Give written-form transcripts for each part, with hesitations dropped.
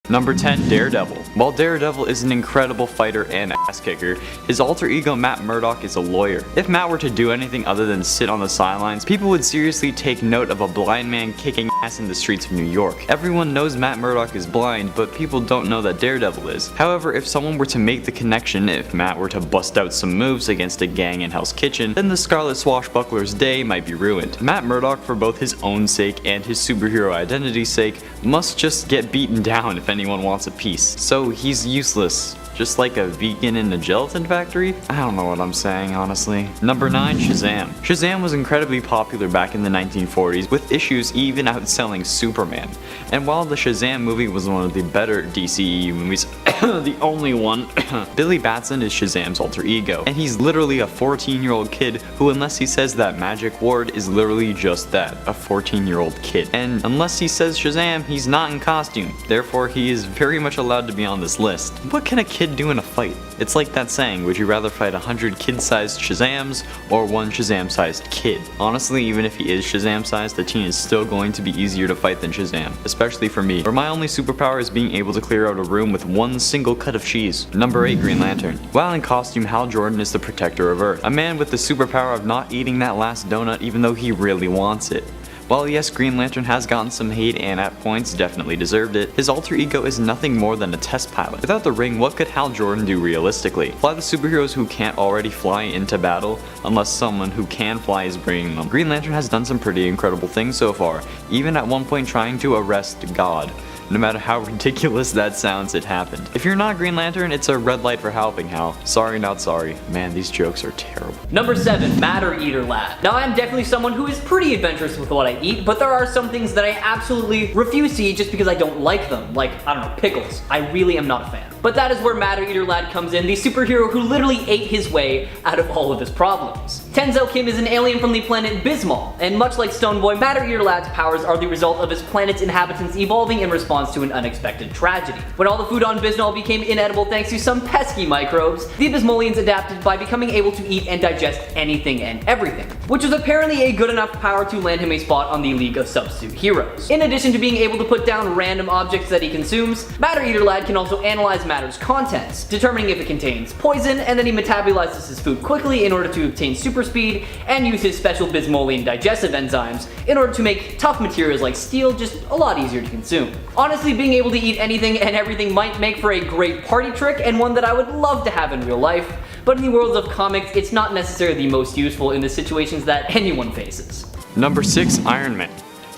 Number 10, Daredevil. While Daredevil is an incredible fighter and ass kicker, his alter ego Matt Murdock is a lawyer. If Matt were to do anything other than sit on the sidelines, people would seriously take note of a blind man kicking ass in the streets of New York. Everyone knows Matt Murdock is blind, but people don't know that Daredevil is. However, if someone were to make the connection, if Matt were to bust out some moves against a gang in Hell's Kitchen, then the Scarlet Swashbuckler's day might be ruined. Matt Murdock, for both his own sake and his superhero identity's sake, must just get beaten down if anyone wants a piece. So he's useless. Just like a vegan in a gelatin factory? I don't know what I'm saying, honestly. Number 9, Shazam. Shazam was incredibly popular back in the 1940s, with issues even outselling Superman. And while the Shazam movie was one of the better DCEU movies, the only one, Billy Batson is Shazam's alter ego. And he's literally a 14-year-old kid who, unless he says that magic word, is literally just that, a 14-year-old kid. And unless he says Shazam, he's not in costume. Therefore, he is very much allowed to be on this list. What can a kid do in a fight? It's like that saying, would you rather fight 100 kid-sized Shazams or one Shazam-sized kid? Honestly, even if he is Shazam-sized, the teen is still going to be easier to fight than Shazam, especially for me, where my only superpower is being able to clear out a room with one single cut of cheese. Number 8, Green Lantern. While in costume, Hal Jordan is the protector of Earth, a man with the superpower of not eating that last donut even though he really wants it. While yes, Green Lantern has gotten some hate and at points definitely deserved it, his alter ego is nothing more than a test pilot. Without the ring, what could Hal Jordan do realistically? Fly the superheroes who can't already fly into battle, unless someone who can fly is bringing them. Green Lantern has done some pretty incredible things so far, even at one point trying to arrest God. No matter how ridiculous that sounds, it happened. If you're not Green Lantern, it's a red light for helping, Hal. Sorry, not sorry. Man, these jokes are terrible. Number 7, Matter Eater Lad. Now, I'm definitely someone who is pretty adventurous with what I eat, but there are some things that I absolutely refuse to eat just because I don't like them. Like, I don't know, pickles. I really am not a fan. But that is where Matter Eater Lad comes in, the superhero who literally ate his way out of all of his problems. Tenzo Kim is an alien from the planet Bismol, and much like Stoneboy, Matter Eater Lad's powers are the result of his planet's inhabitants evolving in response to an unexpected tragedy. When all the food on Bismol became inedible thanks to some pesky microbes, the Bismolians adapted by becoming able to eat and digest anything and everything, which was apparently a good enough power to land him a spot on the League of Substitute Heroes. In addition to being able to put down random objects that he consumes, Matter Eater Lad can also analyze matter's contents, determining if it contains poison, and then he metabolizes his food quickly in order to obtain super speed, and use his special Bismolian digestive enzymes in order to make tough materials like steel just a lot easier to consume. Honestly, being able to eat anything and everything might make for a great party trick, and one that I would love to have in real life, but in the worlds of comics, it's not necessarily the most useful in the situations that anyone faces. Number 6, Iron Man.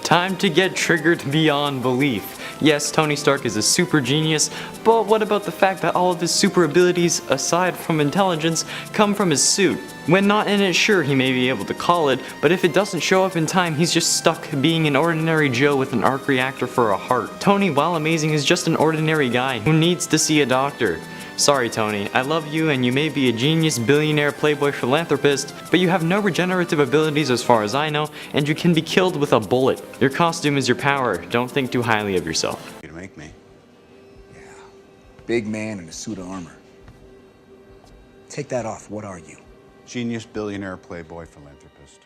Time to get triggered beyond belief. Yes, Tony Stark is a super genius, but what about the fact that all of his super abilities, aside from intelligence, come from his suit? When not in it, sure, he may be able to call it, but if it doesn't show up in time, he's just stuck being an ordinary Joe with an arc reactor for a heart. Tony, while amazing, is just an ordinary guy who needs to see a doctor. Sorry, Tony, I love you and you may be a genius, billionaire, playboy, philanthropist, but you have no regenerative abilities as far as I know, and you can be killed with a bullet. Your costume is your power. Don't think too highly of yourself. You to make me? Yeah. Big man in a suit of armor. Take that off. What are you? Genius, billionaire, playboy, philanthropist.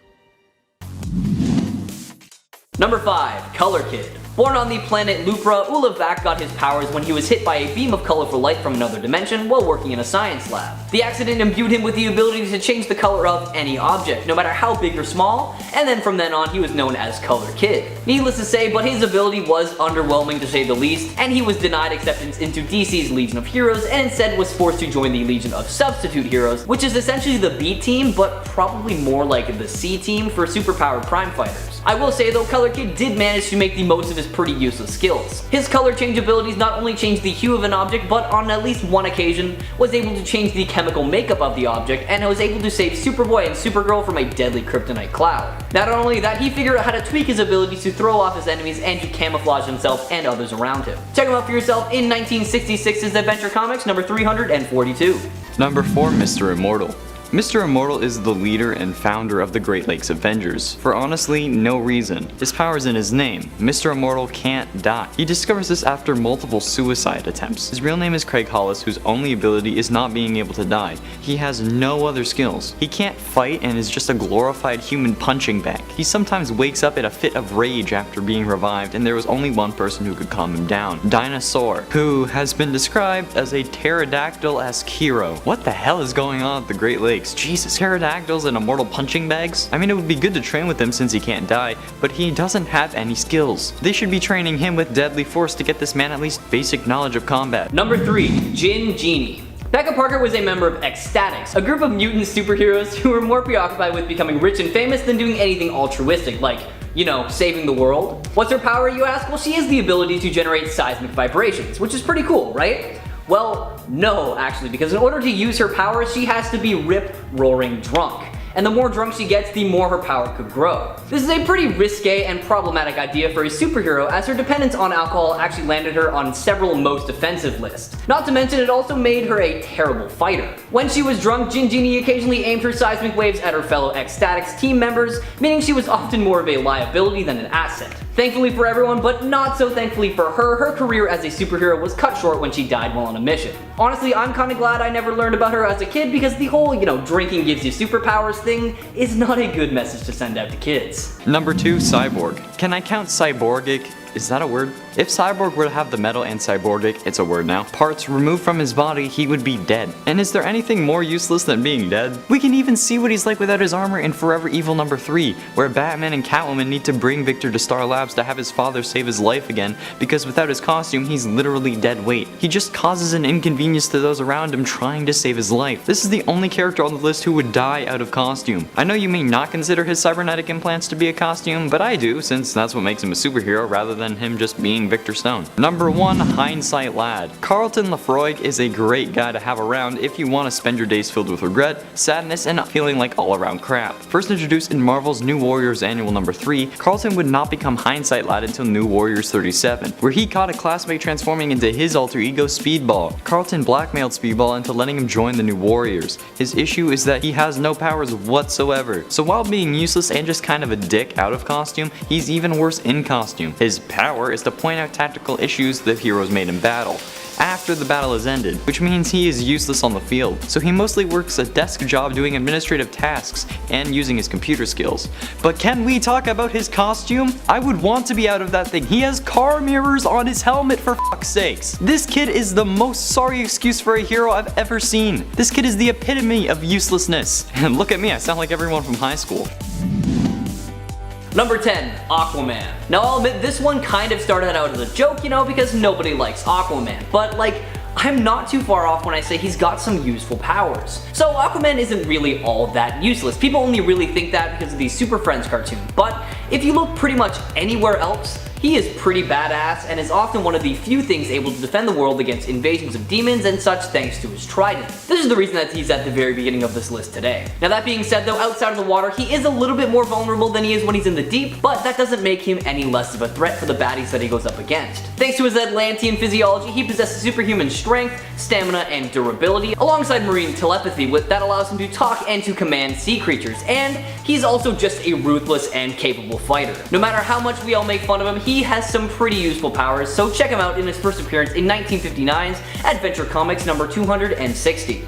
Number 5, Color Kid. Born on the planet Lupra, Uluvak got his powers when he was hit by a beam of colorful light from another dimension while working in a science lab. The accident imbued him with the ability to change the color of any object, no matter how big or small, and then from then on he was known as Color Kid. Needless to say, but his ability was underwhelming to say the least, and he was denied acceptance into DC's Legion of Heroes and instead was forced to join the Legion of Substitute Heroes, which is essentially the B team, but probably more like the C team for superpowered crime fighters. I will say though, Color Kid did manage to make the most of his pretty useless skills. His color change abilities not only changed the hue of an object, but on at least one occasion was able to change the chemical makeup of the object and was able to save Superboy and Supergirl from a deadly kryptonite cloud. Not only that, he figured out how to tweak his abilities to throw off his enemies and to camouflage himself and others around him. Check him out for yourself in 1966's Adventure Comics number 342. Number 4, Mr. Immortal. Mr. Immortal is the leader and founder of the Great Lakes Avengers, for honestly no reason. His power's in his name. Mr. Immortal can't die. He discovers this after multiple suicide attempts. His real name is Craig Hollis, whose only ability is not being able to die. He has no other skills. He can't fight and is just a glorified human punching bag. He sometimes wakes up in a fit of rage after being revived, and there was only one person who could calm him down: Dinosaur, who has been described as a pterodactyl-esque hero. What the hell is going on at the Great Lakes? Jesus, pterodactyls and immortal punching bags? I mean, it would be good to train with him since he can't die, but he doesn't have any skills. They should be training him with deadly force to get this man at least basic knowledge of combat. Number 3, Genie. Becca Parker was a member of Ecstatics, a group of mutant superheroes who were more preoccupied with becoming rich and famous than doing anything altruistic, like, you know, saving the world. What's her power, you ask? Well, she has the ability to generate seismic vibrations, which is pretty cool, right? Well, no, actually, because in order to use her powers, she has to be rip-roaring drunk. And the more drunk she gets, the more her power could grow. This is a pretty risque and problematic idea for a superhero, as her dependence on alcohol actually landed her on several most offensive lists. Not to mention, it also made her a terrible fighter. When she was drunk, Genie occasionally aimed her seismic waves at her fellow Ecstatics team members, meaning she was often more of a liability than an asset. Thankfully for everyone, but not so thankfully for her, her career as a superhero was cut short when she died while on a mission. Honestly, I'm kinda glad I never learned about her as a kid, because the whole, you know, drinking gives you superpowers thing is not a good message to send out to kids. Number 2, Cyborg. Can I count cyborgic? Is that a word? If Cyborg were to have the metal and cyborgic, it's a word now, parts removed from his body, he would be dead. And is there anything more useless than being dead? We can even see what he's like without his armor in Forever Evil number 3, where Batman and Catwoman need to bring Victor to Star Labs to have his father save his life again, because without his costume, he's literally dead weight. He just causes an inconvenience to those around him trying to save his life. This is the only character on the list who would die out of costume. I know you may not consider his cybernetic implants to be a costume, but I do, since that's what makes him a superhero rather than him just being Victor Stone. Number 1, Hindsight Lad. Carlton Lafroig is a great guy to have around if you want to spend your days filled with regret, sadness, and feeling like all around crap. First introduced in Marvel's New Warriors Annual number 3, Carlton would not become Hindsight Lad until New Warriors 37, where he caught a classmate transforming into his alter ego Speedball. Carlton blackmailed Speedball into letting him join the New Warriors. His issue is that he has no powers whatsoever, so while being useless and just kind of a dick out of costume, he's even worse in costume. His power is to point out tactical issues the heroes made in battle after the battle has ended, which means he is useless on the field, so he mostly works a desk job doing administrative tasks and using his computer skills. But can we talk about his costume? I would want to be out of that thing. He has car mirrors on his helmet, for fuck's sakes. This kid is the most sorry excuse for a hero I've ever seen. This kid is the epitome of uselessness. And look at me, I sound like everyone from high school. Number 10, Aquaman. Now I'll admit this one kind of started out as a joke, you know, because nobody likes Aquaman. But like, I'm not too far off when I say he's got some useful powers. So Aquaman isn't really all that useless. People only really think that because of the Super Friends cartoon. But if you look pretty much anywhere else, he is pretty badass and is often one of the few things able to defend the world against invasions of demons and such thanks to his trident. This is the reason that he's at the very beginning of this list today. Now that being said though, outside of the water, he is a little bit more vulnerable than he is when he's in the deep, but that doesn't make him any less of a threat for the baddies that he goes up against. Thanks to his Atlantean physiology, he possesses superhuman strength, stamina, and durability, alongside marine telepathy that allows him to talk and to command sea creatures, and he's also just a ruthless and capable fighter. No matter how much we all make fun of him, he has some pretty useful powers, so check him out in his first appearance in 1959's Adventure Comics number 260.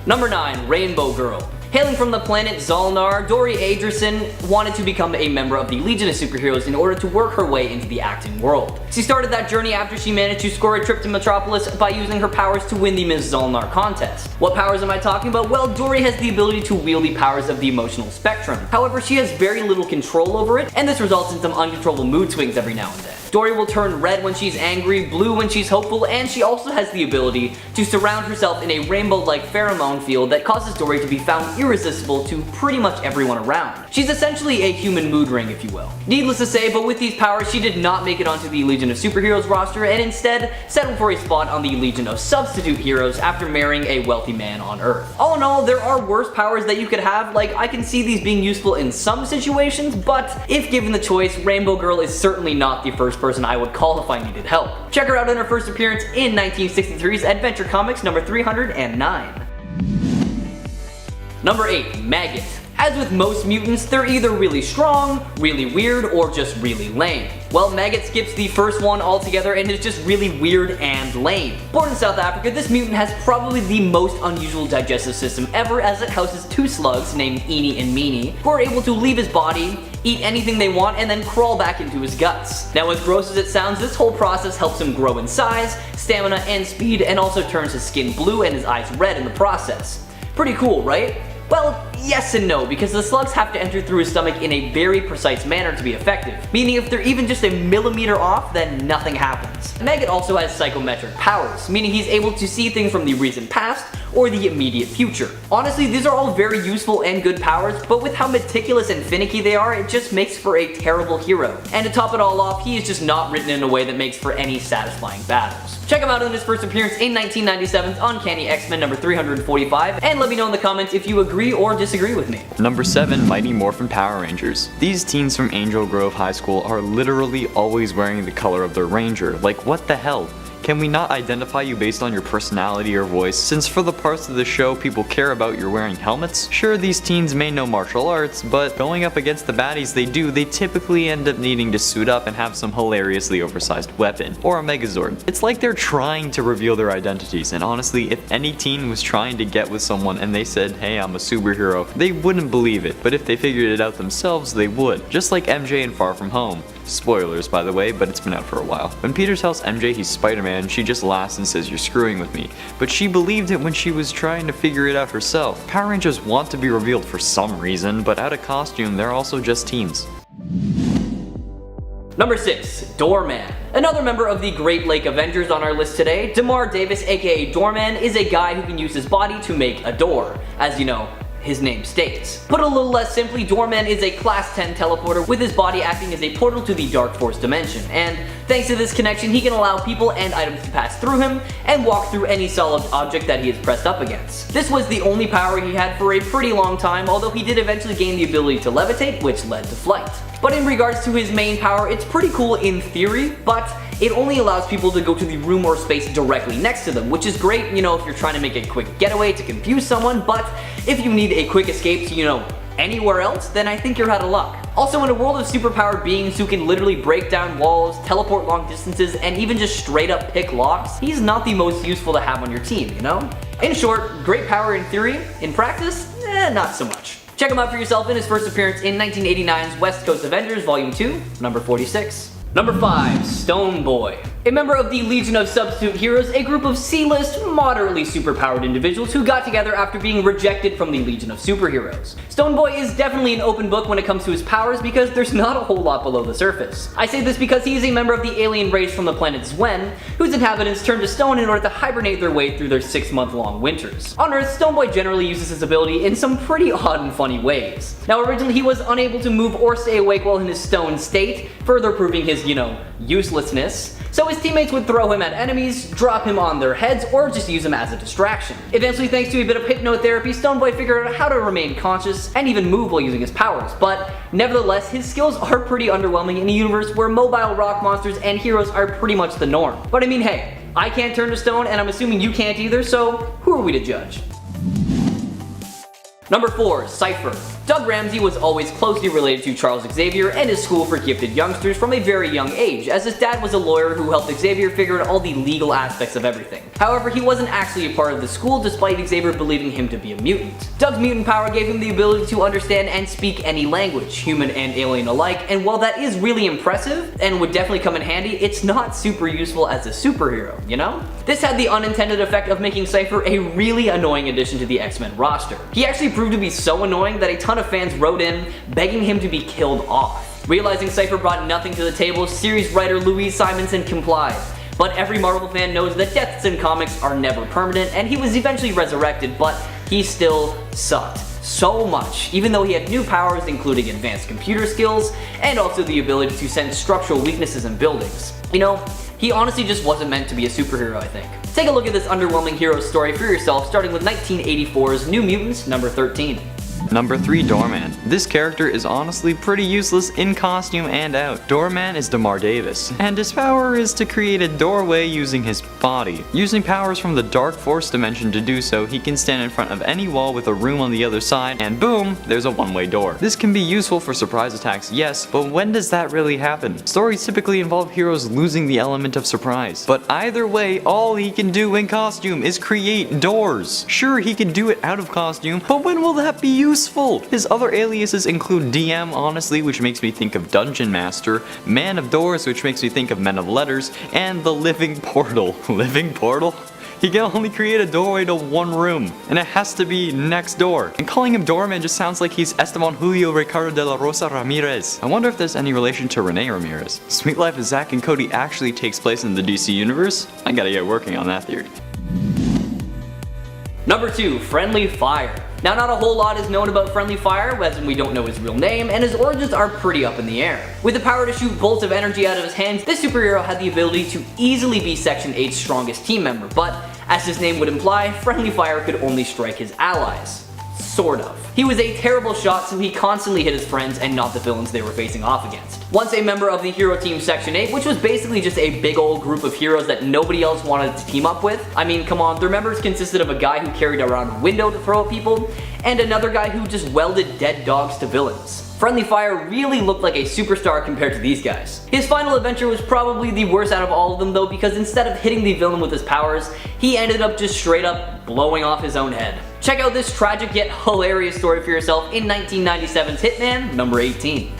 Number 9, Rainbow Girl. Hailing from the planet Zolnar, Dori Adrison wanted to become a member of the Legion of Superheroes in order to work her way into the acting world. She started that journey after she managed to score a trip to Metropolis by using her powers to win the Ms. Zolnar contest. What powers am I talking about? Well, Dori has the ability to wield the powers of the emotional spectrum. However, she has very little control over it, and this results in some uncontrollable mood swings every now and then. Dori will turn red when she's angry, blue when she's hopeful, and she also has the ability to surround herself in a rainbow-like pheromone field that causes Dori to be found irresistible to pretty much everyone around. She's essentially a human mood ring, if you will. Needless to say, but with these powers, she did not make it onto the Legion of Superheroes roster and instead settled for a spot on the Legion of Substitute Heroes after marrying a wealthy man on Earth. All in all, there are worse powers that you could have, like I can see these being useful in some situations, but if given the choice, Rainbow Girl is certainly not the first person I would call if I needed help. Check her out in her first appearance in 1963's Adventure Comics number 309. Number 8. Maggot. As with most mutants, they're either really strong, really weird, or just really lame. Well, Maggot skips the first one altogether and is just really weird and lame. Born in South Africa, this mutant has probably the most unusual digestive system ever, as it houses 2 slugs named Eenie and Meenie, who are able to leave his body, eat anything they want, and then crawl back into his guts. Now, as gross as it sounds, this whole process helps him grow in size, stamina, and speed, and also turns his skin blue and his eyes red in the process. Pretty cool, right? Well, yes and no, because the slugs have to enter through his stomach in a very precise manner to be effective, meaning if they're even just a millimeter off, then nothing happens. Maggot also has psychometric powers, meaning he's able to see things from the recent past or the immediate future. Honestly, these are all very useful and good powers, but with how meticulous and finicky they are, it just makes for a terrible hero. And to top it all off, he is just not written in a way that makes for any satisfying battles. Check him out in his first appearance in 1997's Uncanny X-Men number 345, and let me know in the comments if you agree or disagree with me. Number 7. Mighty Morphin Power Rangers. These teens from Angel Grove High School are literally always wearing the color of their ranger. Like, what the hell? Can we not identify you based on your personality or voice, since for the parts of the show people care about you're wearing helmets? Sure, these teens may know martial arts, but going up against the baddies they typically end up needing to suit up and have some hilariously oversized weapon, or a Megazord. It's like they're trying to reveal their identities, and honestly, if any teen was trying to get with someone and they said, hey, I'm a superhero, they wouldn't believe it, but if they figured it out themselves, they would. Just like MJ in Far From Home. Spoilers, by the way, but it's been out for a while. When Peter tells MJ he's Spider-Man, she just laughs and says, you're screwing with me. But she believed it when she was trying to figure it out herself. Power Rangers want to be revealed for some reason, but out of costume, they're also just teens. Number 6. Doorman. Another member of the Great Lake Avengers on our list today, Damar Davis aka Doorman is a guy who can use his body to make a door, as you know, his name states. Put a little less simply, Doorman is a class 10 teleporter with his body acting as a portal to the Dark Force dimension, and thanks to this connection he can allow people and items to pass through him and walk through any solid object that he is pressed up against. This was the only power he had for a pretty long time, although he did eventually gain the ability to levitate, which led to flight. But in regards to his main power, it's pretty cool in theory, but it only allows people to go to the room or space directly next to them, which is great, you know, if you're trying to make a quick getaway to confuse someone, but if you need a quick escape to, you know, anywhere else, then I think you're out of luck. Also, in a world of superpowered beings who can literally break down walls, teleport long distances, and even just straight up pick locks, he's not the most useful to have on your team, you know? In short, great power in theory, in practice, not so much. Check him out for yourself in his first appearance in 1989's West Coast Avengers Volume 2, number 46. Number 5. Stone Boy. A member of the Legion of Substitute Heroes, a group of C-list, moderately superpowered individuals who got together after being rejected from the Legion of Superheroes. Stone Boy is definitely an open book when it comes to his powers because there's not a whole lot below the surface. I say this because he is a member of the alien race from the planet Zwen, whose inhabitants turn to stone in order to hibernate their way through their 6-month-long winters. On Earth, Stone Boy generally uses his ability in some pretty odd and funny ways. Now, originally he was unable to move or stay awake while in his stone state, further proving his, you know, uselessness. So his teammates would throw him at enemies, drop him on their heads, or just use him as a distraction. Eventually, thanks to a bit of hypnotherapy, Stone Boy figured out how to remain conscious and even move while using his powers, but nevertheless, his skills are pretty underwhelming in a universe where mobile rock monsters and heroes are pretty much the norm. But I mean, hey, I can't turn to stone, and I'm assuming you can't either, so who are we to judge? Number 4. CYPHER. Doug Ramsey was always closely related to Charles Xavier and his school for gifted youngsters from a very young age, as his dad was a lawyer who helped Xavier figure out all the legal aspects of everything. However, he wasn't actually a part of the school despite Xavier believing him to be a mutant. Doug's mutant power gave him the ability to understand and speak any language, human and alien alike, and while that is really impressive and would definitely come in handy, it's not super useful as a superhero, you know? This had the unintended effect of making CYPHER a really annoying addition to the X-Men roster. He actually proved to be so annoying that a ton of fans wrote in begging him to be killed off. Realizing CYPHER brought nothing to the table, series writer Louise Simonson complied. But every Marvel fan knows that deaths in comics are never permanent, and he was eventually resurrected, but he still sucked so much, even though he had new powers including advanced computer skills and also the ability to sense structural weaknesses in buildings. You know, he honestly just wasn't meant to be a superhero, I think. Take a look at this underwhelming hero story for yourself, starting with 1984's New Mutants number 13. Number 3, Doorman. This character is honestly pretty useless in costume and out. Doorman is DeMar Davis, and his power is to create a doorway using his body. Using powers from the Dark Force dimension to do so, he can stand in front of any wall with a room on the other side, and boom, there's a one-way door. This can be useful for surprise attacks, yes, but when does that really happen? Stories typically involve heroes losing the element of surprise. But either way, all he can do in costume is create doors. Sure, he can do it out of costume, but when will that be useful? His other aliases include DM, honestly, which makes me think of Dungeon Master, Man of Doors, which makes me think of Men of Letters, and the Living Portal. Living Portal? He can only create a doorway to one room, and it has to be next door. And calling him Doorman just sounds like he's Esteban Julio Ricardo de la Rosa Ramirez. I wonder if there's any relation to Rene Ramirez. Sweet Life of Zack and Cody actually takes place in the DC universe? I gotta get working on that theory. Number 2, Friendly Fire. Now, not a whole lot is known about Friendly Fire, as in we don't know his real name, and his origins are pretty up in the air. With the power to shoot bolts of energy out of his hands, this superhero had the ability to easily be Section 8's strongest team member, but as his name would imply, Friendly Fire could only strike his allies. Sort of. He was a terrible shot, so he constantly hit his friends and not the villains they were facing off against. Once a member of the hero team Section 8, which was basically just a big old group of heroes that nobody else wanted to team up with. I mean, come on, their members consisted of a guy who carried around a window to throw at people, and another guy who just welded dead dogs to villains. Friendly Fire really looked like a superstar compared to these guys. His final adventure was probably the worst out of all of them though, because instead of hitting the villain with his powers, he ended up just straight up blowing off his own head. Check out this tragic yet hilarious story for yourself in 1997's Hitman, number 18.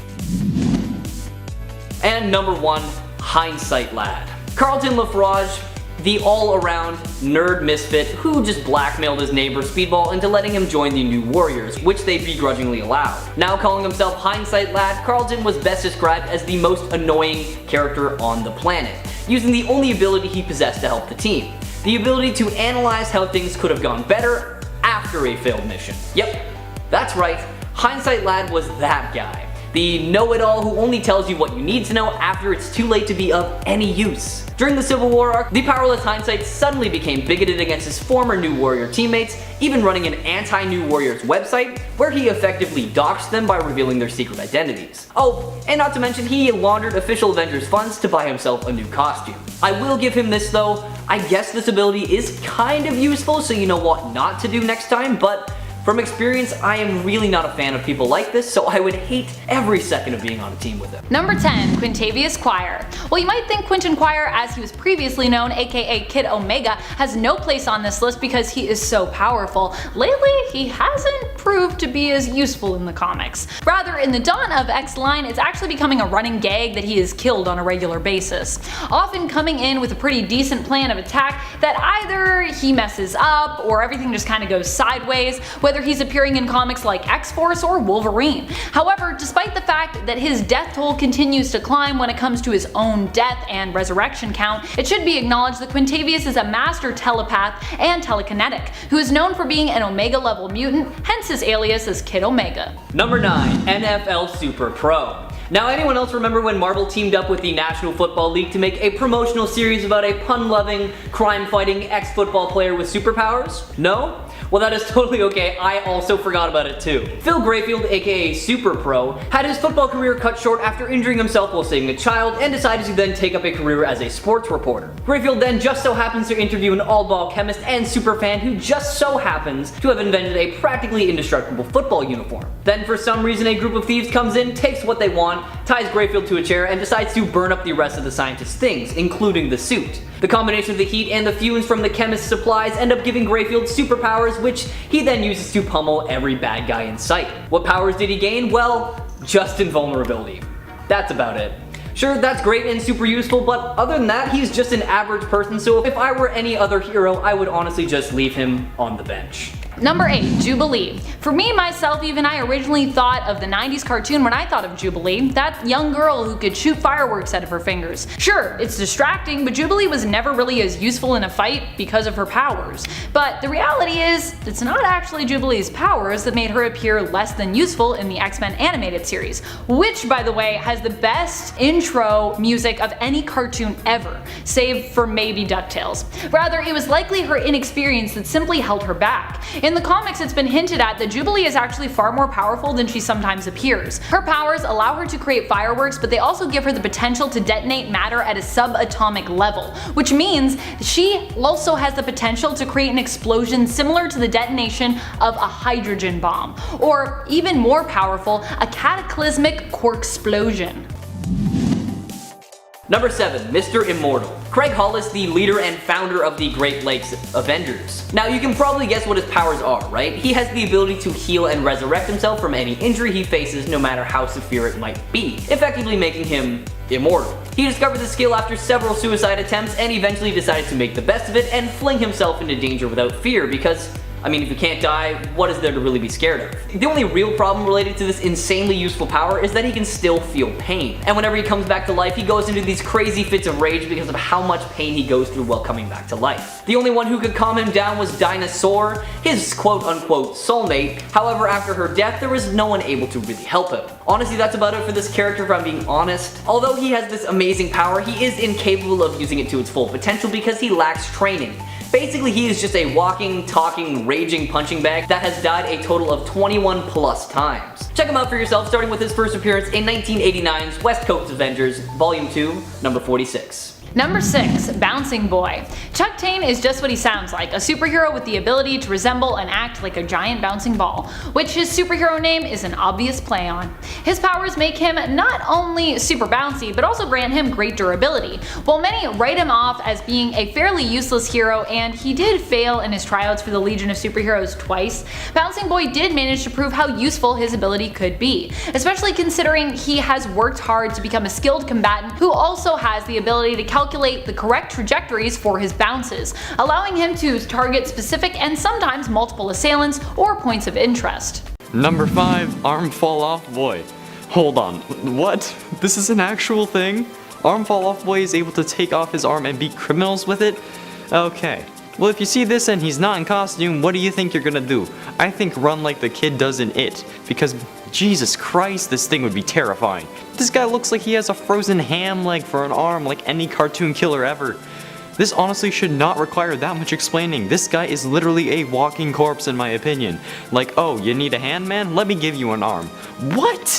And number 1, Hindsight Lad. Carlton Lafrage, the all-around nerd misfit who just blackmailed his neighbor Speedball into letting him join the New Warriors, which they begrudgingly allowed. Now calling himself Hindsight Lad, Carlton was best described as the most annoying character on the planet, using the only ability he possessed to help the team. The ability to analyze how things could have gone better after a failed mission. Yep, that's right, Hindsight Lad was that guy. The know-it-all who only tells you what you need to know after it's too late to be of any use. During the Civil War arc, the powerless Hindsight suddenly became bigoted against his former New Warrior teammates, even running an anti-New Warriors website where he effectively doxed them by revealing their secret identities. Oh, and not to mention he laundered official Avengers funds to buy himself a new costume. I will give him this though, I guess this ability is kind of useful so you know what not to do next time, but from experience, I am really not a fan of people like this, so I would hate every second of being on a team with him. Number 10, Quintavious Quire. Well, you might think Quinton Quire, as he was previously known, aka Kid Omega, has no place on this list because he is so powerful. Lately, he hasn't proved to be as useful in the comics. Rather, in the dawn of X-Line, it's actually becoming a running gag that he is killed on a regular basis. Often coming in with a pretty decent plan of attack that either he messes up or everything just kind of goes sideways, whether he's appearing in comics like X-Force or Wolverine. However, despite the fact that his death toll continues to climb when it comes to his own death and resurrection count, it should be acknowledged that Quintavious is a master telepath and telekinetic, who is known for being an Omega level mutant, hence his alias is Kid Omega. Number 9, NFL Super Pro. Now, anyone else remember when Marvel teamed up with the National Football League to make a promotional series about a pun-loving, crime-fighting ex-football player with superpowers? No? Well, that is totally okay, I also forgot about it too. Phil Grayfield, aka SUPERPRO, had his football career cut short after injuring himself while saving a child and decided to then take up a career as a sports reporter. Grayfield then just so happens to interview an all-ball chemist and superfan who just so happens to have invented a practically indestructible football uniform. Then for some reason a group of thieves comes in, takes what they want, ties Grayfield to a chair, and decides to burn up the rest of the scientist's things, including the suit. The combination of the heat and the fumes from the chemist's supplies end up giving Grayfield superpowers, which he then uses to pummel every bad guy in sight. What powers did he gain? Well, just invulnerability. That's about it. Sure, that's great and super useful, but other than that, he's just an average person, so if I were any other hero, I would honestly just leave him on the bench. Number 8, Jubilee. For me, myself, even I originally thought of the 90s cartoon when I thought of Jubilee, that young girl who could shoot fireworks out of her fingers. Sure, it's distracting, but Jubilee was never really as useful in a fight because of her powers. But the reality is, it's not actually Jubilee's powers that made her appear less than useful in the X-Men animated series, which, by the way, has the best intro music of any cartoon ever, save for maybe DuckTales. Rather, it was likely her inexperience that simply held her back. In the comics, it's been hinted at that Jubilee is actually far more powerful than she sometimes appears. Her powers allow her to create fireworks, but they also give her the potential to detonate matter at a subatomic level, which means she also has the potential to create an explosion similar to the detonation of a hydrogen bomb, or even more powerful, a cataclysmic quark-explosion. Number 7. Mr. Immortal. Craig Hollis, the leader and founder of the Great Lakes Avengers. Now you can probably guess what his powers are, right? He has the ability to heal and resurrect himself from any injury he faces, no matter how severe it might be, effectively making him immortal. He discovered the skill after several suicide attempts and eventually decided to make the best of it and fling himself into danger without fear because, I mean, if you can't die, what is there to really be scared of? The only real problem related to this insanely useful power is that he can still feel pain. And whenever he comes back to life, he goes into these crazy fits of rage because of how much pain he goes through while coming back to life. The only one who could calm him down was Dinosaur, his quote-unquote soulmate. However, after her death, there was no one able to really help him. Honestly, that's about it for this character if I'm being honest. Although he has this amazing power, he is incapable of using it to its full potential because he lacks training. Basically, he is just a walking, talking, raging punching bag that has died a total of 21 plus times. Check him out for yourself, starting with his first appearance in 1989's West Coast Avengers, Volume 2, number 46. Number 6. Bouncing Boy. Chuck Tane is just what he sounds like, a superhero with the ability to resemble and act like a giant bouncing ball, which his superhero name is an obvious play on. His powers make him not only super bouncy, but also grant him great durability. While many write him off as being a fairly useless hero, and he did fail in his tryouts for the Legion of Superheroes twice, Bouncing Boy did manage to prove how useful his ability could be, especially considering he has worked hard to become a skilled combatant who also has the ability to calculate the correct trajectories for his bounces, allowing him to target specific and sometimes multiple assailants or points of interest. Number 5. Arm Fall Off Boy. Hold on, what? This is an actual thing? Arm Fall Off Boy is able to take off his arm and beat criminals with it? Okay. Well, if you see this and he's not in costume, what do you think you're gonna do? I think run like the kid does in It, because Jesus Christ, this thing would be terrifying. This guy looks like he has a frozen ham leg for an arm like any cartoon killer ever. This honestly should not require that much explaining. This guy is literally a walking corpse in my opinion. Like, oh, you need a hand, man? Let me give you an arm. What?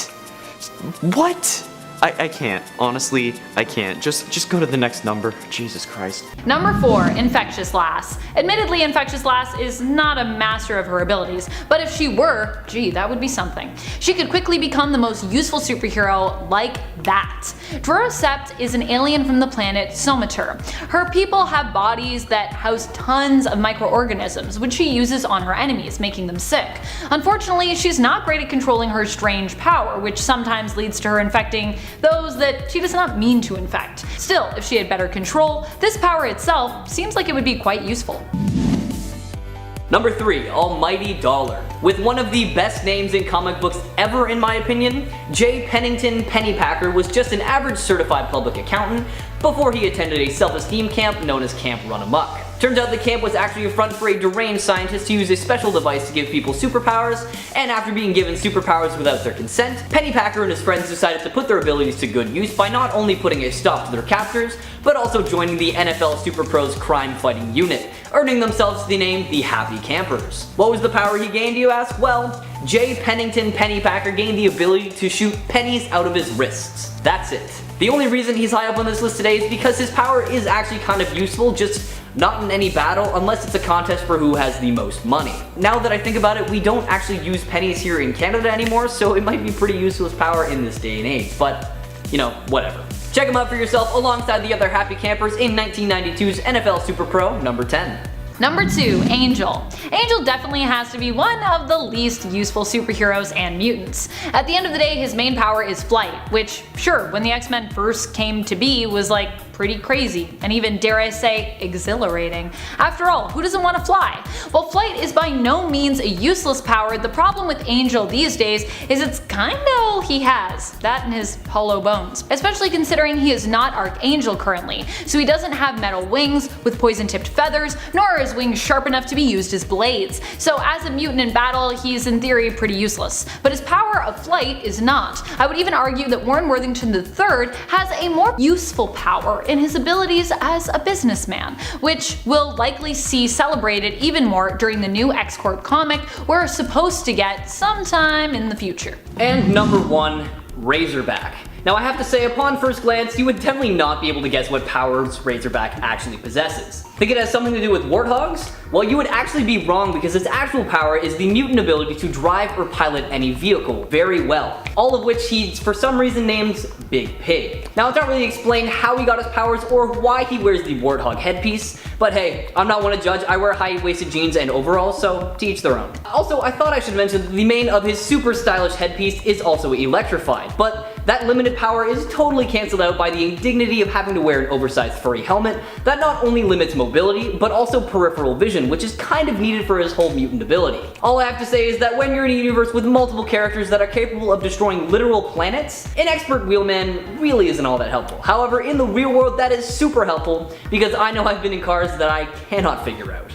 What? I can't. Honestly, I can't. Just go to the next number. Jesus Christ. Number 4. Infectious Lass. Admittedly, Infectious Lass is not a master of her abilities, but if she were, gee, that would be something. She could quickly become the most useful superhero like that. Drorosept is an alien from the planet Somater. Her people have bodies that house tons of microorganisms, which she uses on her enemies, making them sick. Unfortunately, she's not great at controlling her strange power, which sometimes leads to her infecting those that she does not mean to infect. Still, if she had better control, this power itself seems like it would be quite useful. Number 3. Almighty Dollar. With one of the best names in comic books ever in my opinion, J. Pennington Pennypacker was just an average certified public accountant before he attended a self-esteem camp known as Camp Run Amok. Turns out the camp was actually a front for a deranged scientist to use a special device to give people superpowers, and after being given superpowers without their consent, Pennypacker and his friends decided to put their abilities to good use by not only putting a stop to their captors, but also joining the NFL SuperPro's crime-fighting unit, earning themselves the name the Happy Campers. What was the power he gained, you ask? Well, J. Pennington Pennypacker gained the ability to shoot pennies out of his wrists. That's it. The only reason he's high up on this list today is because his power is actually kind of useful, just not in any battle unless it's a contest for who has the most money. Now that I think about it, we don't actually use pennies here in Canada anymore, so it might be pretty useless power in this day and age, but you know, whatever. Check him out for yourself alongside the other Happy Campers in 1992's NFL SuperPro number 10. Number 2. Angel. Angel definitely has to be one of the least useful superheroes and mutants. At the end of the day, his main power is flight, which, sure, when the X-Men first came to be was like pretty crazy, and even, dare I say, exhilarating. After all, who doesn't want to fly? While flight is by no means a useless power, the problem with Angel these days is it's kinda all he has, that and his hollow bones. Especially considering he is not Archangel currently, so he doesn't have metal wings with poison-tipped feathers, nor are his wings sharp enough to be used as blades. So as a mutant in battle, he's in theory pretty useless. But his power of flight is not. I would even argue that Warren Worthington III has a more useful power in his abilities as a businessman, which we'll likely see celebrated even more during the new X-Corp comic we're supposed to get sometime in the future. And number 1, Razorback. Now I have to say, upon first glance, you would definitely not be able to guess what powers Razorback actually possesses. Think it has something to do with warthogs? Well, you would actually be wrong, because its actual power is the mutant ability to drive or pilot any vehicle very well, all of which he for some reason names Big Pig. Now it's not really explained how he got his powers or why he wears the warthog headpiece, but hey, I'm not one to judge. I wear high-waisted jeans and overalls, so to each their own. Also, I thought I should mention that the mane of his super stylish headpiece is also electrified, but that limited power is totally cancelled out by the indignity of having to wear an oversized furry helmet that not only limits mobility, but also peripheral vision, which is kind of needed for his whole mutant ability. All I have to say is that when you're in a universe with multiple characters that are capable of destroying literal planets, an expert wheelman really isn't all that helpful. However, in the real world, that is super helpful, because I know I've been in cars that I cannot figure out.